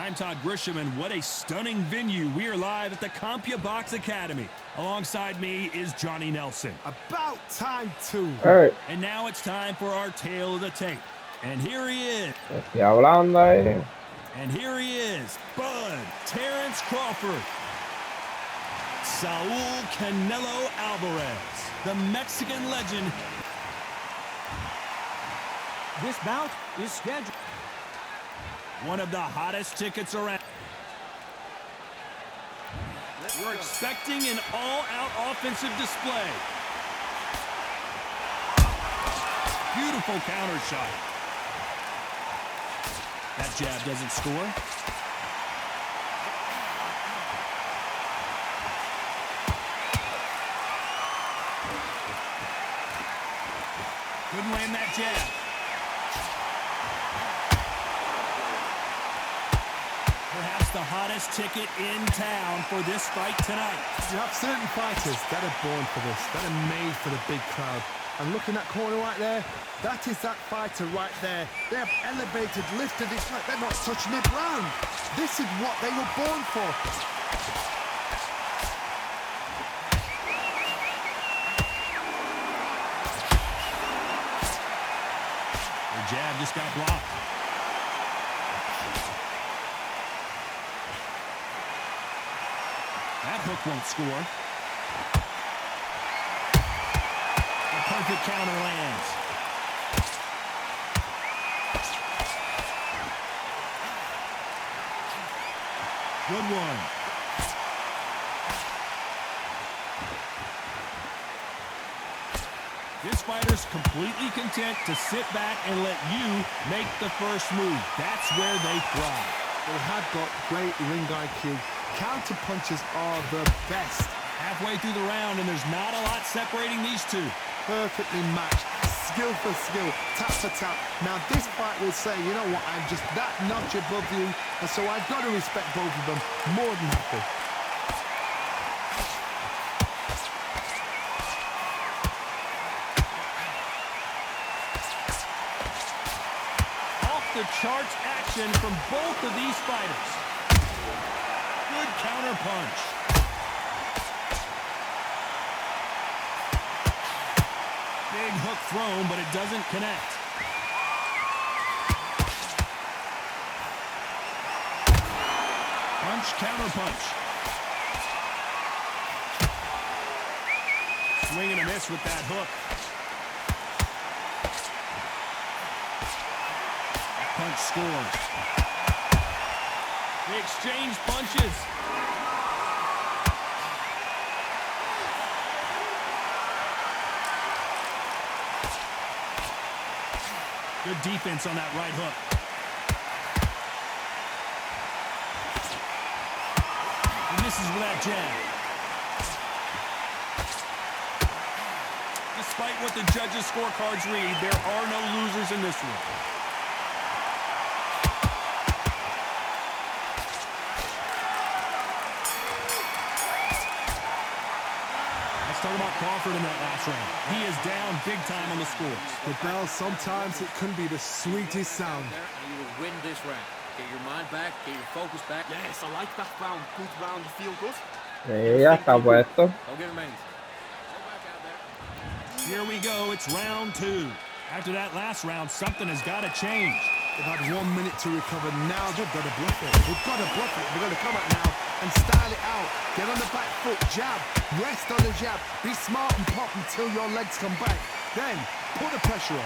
I'm Todd Grisham, and what a stunning venue. We are live at the CompuBox Academy. Alongside me is Johnny Nelson. About time, too. All right. And now it's time for our tale of the tape. And here he is. Estoy hablando ahí. And here he is, Bud Terrence Crawford. Saul Canelo Alvarez, the Mexican legend. This bout is scheduled. One of the hottest tickets around. We're expecting an all-out offensive display. Beautiful counter shot. That jab doesn't score. Couldn't land that jab. Perhaps the hottest ticket in town for this fight tonight. You have certain fighters that are born for this, that are made for the big crowd. And looking at that corner right there, that is that fighter right there. They have elevated, lifted, it's like they're not touching the ground. This is what they were born for. The jab just got blocked. That hook won't score. The perfect counter lands. Good one. This fighter's completely content to sit back and let you make the first move. That's where they thrive. They have got great ring IQ. Counter punches are the best. Halfway through the round, and there's not a lot separating these two. Perfectly matched, skill for skill, tap for tap. Now this fight will say, you know what, I'm just that notch above you, and so I've got to respect both of them more than happy. Off the charts action from both of these fighters. Good counter punch. Big hook thrown, but it doesn't connect. Punch, counter punch. Swing and a miss with that hook. That punch scores. They exchange punches. Good defense on that right hook. And this is with that jab. Despite what the judges' scorecards read, there are no losers in this one. Talk about Crawford in that last round. He is down big time on the scores. The bell, sometimes it can be the sweetest sound. And you will win this round. Get your mind back, get your focus back. Yes, I like that round. Good round, you feel good. Sí, ya está puesto. Don't give him anything. Go back out there. Here we go. It's round two. After that last round, something has got to change. They've had 1 minute to recover. Now they've got to bluff it. They've got to bluff it. They've got to come out now and style it out. Get on the back foot, jab, rest on the jab. Be smart and pop until your legs come back. Then put the pressure on.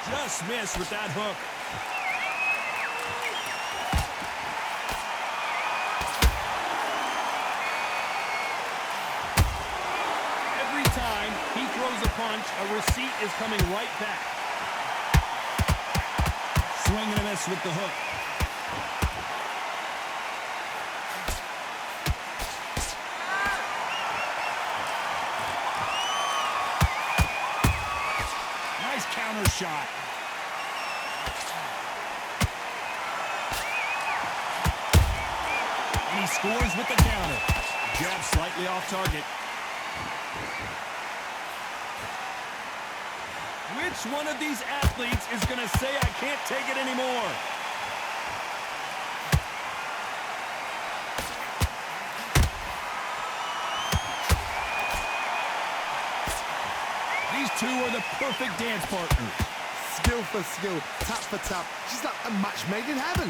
Just missed with that hook. Every time he throws a punch, a receipt is coming right back. Swing and a miss with the hook. Nice counter shot. And he scores with the counter. Jab slightly off target. Which one of these athletes is going to say, I can't take it anymore? These two are the perfect dance partners. Skill for skill, tap for tap. Just like a match made in heaven.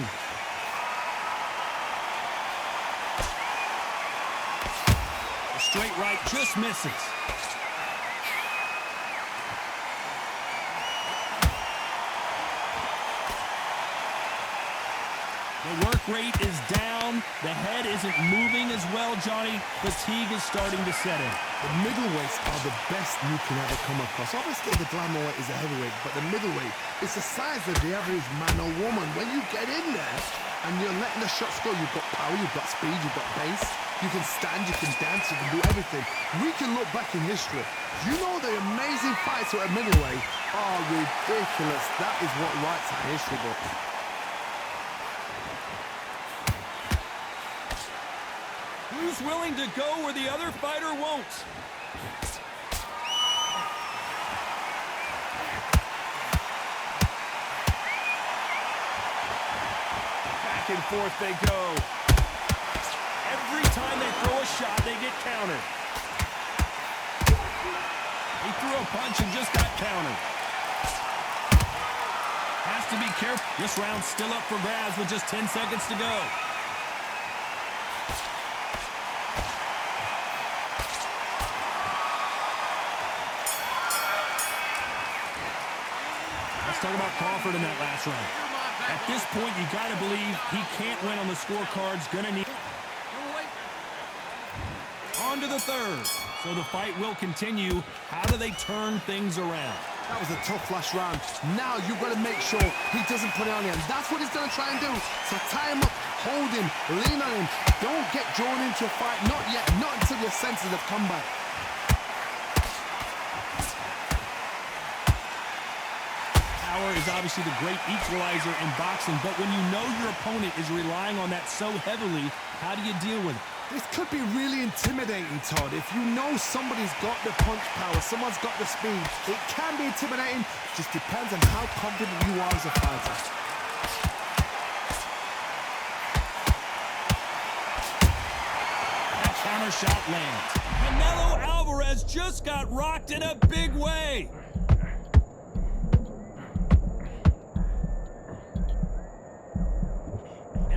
The straight right just misses. The work rate is down. The head isn't moving as well, Johnny. Fatigue is starting to set in. The middleweights are the best you can ever come across. Obviously, the glamour weight is a heavyweight, but the middleweight is the size of the average man or woman. When you get in there and you're letting the shots go, you've got power, you've got speed, you've got pace. You can stand, you can dance, you can do everything. We can look back in history. You know the amazing fights at a middleweight are ridiculous. That is what writes our history book. Who's willing to go where the other fighter won't? Back and forth they go. Every time they throw a shot, they get countered. He threw a punch and just got countered. Has to be careful. This round's still up for grabs with just 10 seconds to go. Let's talk about Crawford in that last round. At this point, you got to believe he can't win on the scorecards. Gonna need... On to the third. So the fight will continue. How do they turn things around? That was a tough last round. Now you've got to make sure he doesn't put it on him. That's what he's going to try and do. So tie him up, hold him, lean on him. Don't get drawn into a fight. Not yet. Not until your senses have come back. Power is obviously the great equalizer in boxing, but when you know your opponent is relying on that so heavily, how do you deal with it? This could be really intimidating, Todd. If you know somebody's got the punch power, someone's got the speed, it can be intimidating. It just depends on how confident you are as a fighter. That counter shot lands. Canelo Alvarez just got rocked in a big way.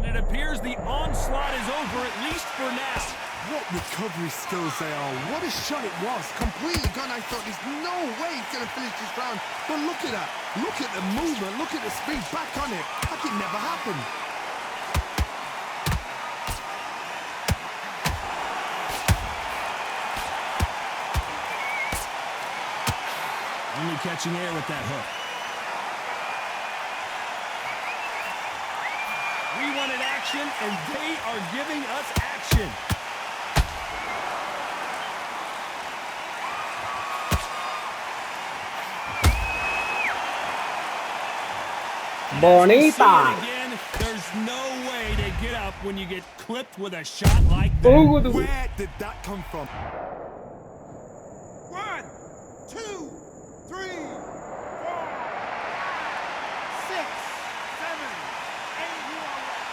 It appears the onslaught is over, at least for now. What recovery skills they are. What a shot it was. Completely gone. I thought there's no way he's going to finish this round. But look at that. Look at the movement. Look at the speed. Back on it. Like it never happened. Only catching air with that hook. We wanted action, and they are giving us action. Bonita. Again, there's no way to get up when you get clipped with a shot like that. Where did that come from? 1, 2, 3, 4, 5, 6, 7, 8. You are right.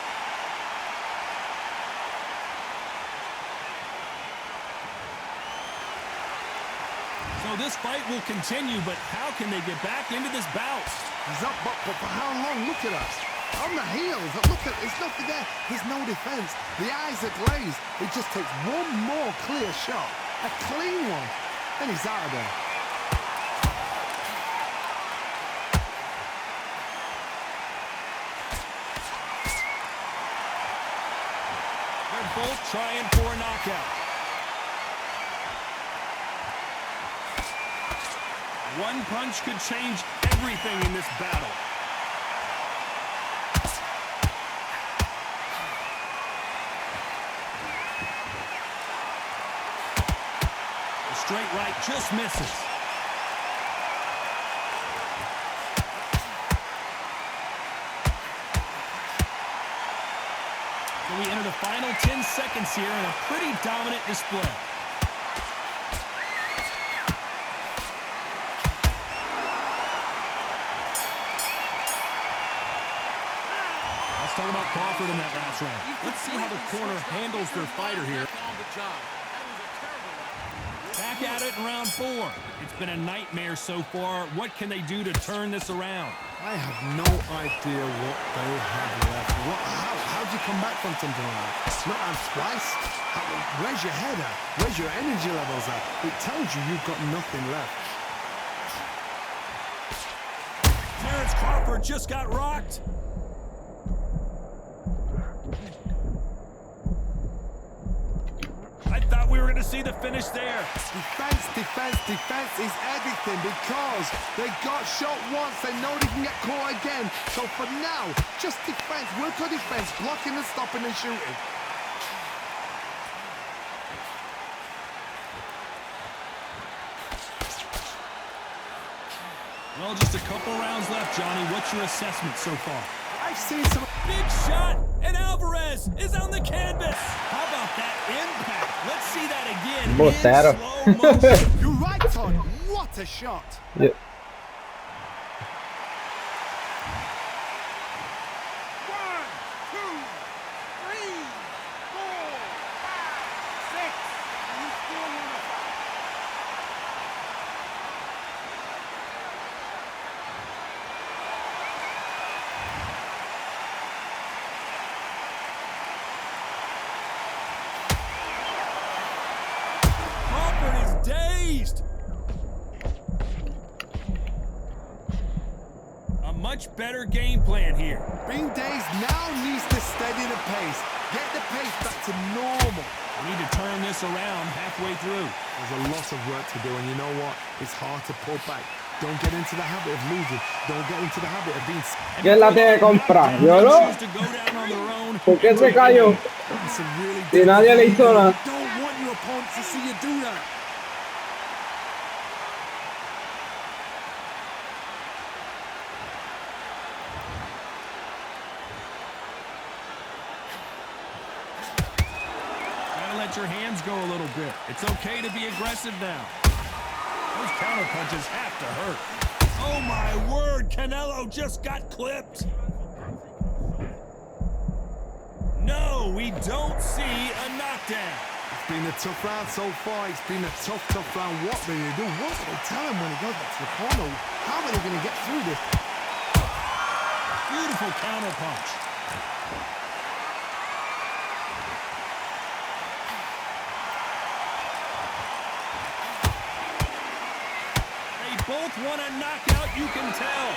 So this fight will continue, but how can they get back into this bout? He's up, but for how long? Look at us. On the heels. Look at, there's nothing there. There's no defense. The eyes are glazed. It just takes one more clear shot. A clean one. And he's out of there. They're both trying for a knockout. One punch could change everything in this battle. The straight right just misses. The So we enter the final 10 seconds here in a pretty dominant display. Let's talk about Crawford in that last round. Let's see how the corner handles their fighter here. Back at it in round 4. It's been a nightmare so far. What can they do to turn this around? I have no idea what they have left. How do you come back from something like that? Not on twice? Where's your head at? Where's your energy levels at? It tells you you've got nothing left. Terrence Crawford just got rocked. I thought we were going to see the finish there. Defense, defense, defense is everything because they got shot once. They know they can get caught again. So for now, just defense. Work on defense, blocking and stopping and shooting. Well, just a couple rounds left, Johnny. What's your assessment so far? I've seen some... Big shot, and Alvarez is on the canvas. How about that impact? Let's see that again in slow motion. You're right, Todd. What a shot. Yeah. 1, 2, 3, 4, 5, 6. You still want to fight? Crawford is dazed. A much better game plan here. Being dazed now needs to steady the pace. Get the pace back to normal. We need to turn this around halfway through. There's a lot of work to do, and you know what? It's hard to pull back. Don't get into the habit of losing. Don't get into the habit of being... ¿Quién la tiene que comprar? ¿Yo no? ¿Por qué se cayó? Si nadie le hizo nada. Don't want your opponent to see you do that. Gotta let your hands go a little bit. It's okay to be aggressive now. Those counter punches have to hurt. Oh my word, Canelo just got clipped. No, we don't see a knockdown. It's been a tough round so far. It's been a tough round. What will they do? What will they tell him when he goes back to the corner? How are they going to get through this? Beautiful counter punch. They both want a knockout, you can tell.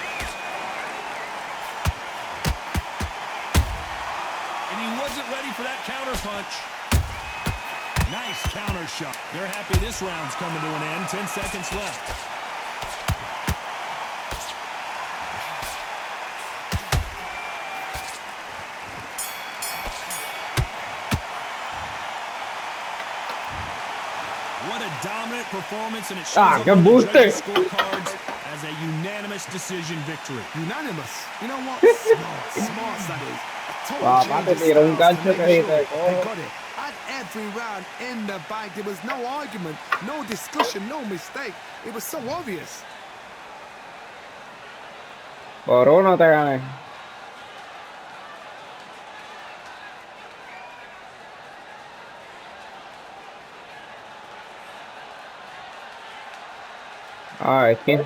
And he wasn't ready for that counter punch. Nice counter shot. They're happy this round's coming to an end. 10 seconds left. What a dominant performance, and it shows up qué on the embuste. judges' scorecards as a unanimous decision victory. Unanimous. You know what? Smart, that is. Papá, te tiró un gancho que dice, They "Oh". got it. At every round in the bag, there was no argument, no discussion, no mistake. It was so obvious. Por uno te gané. Ah, es que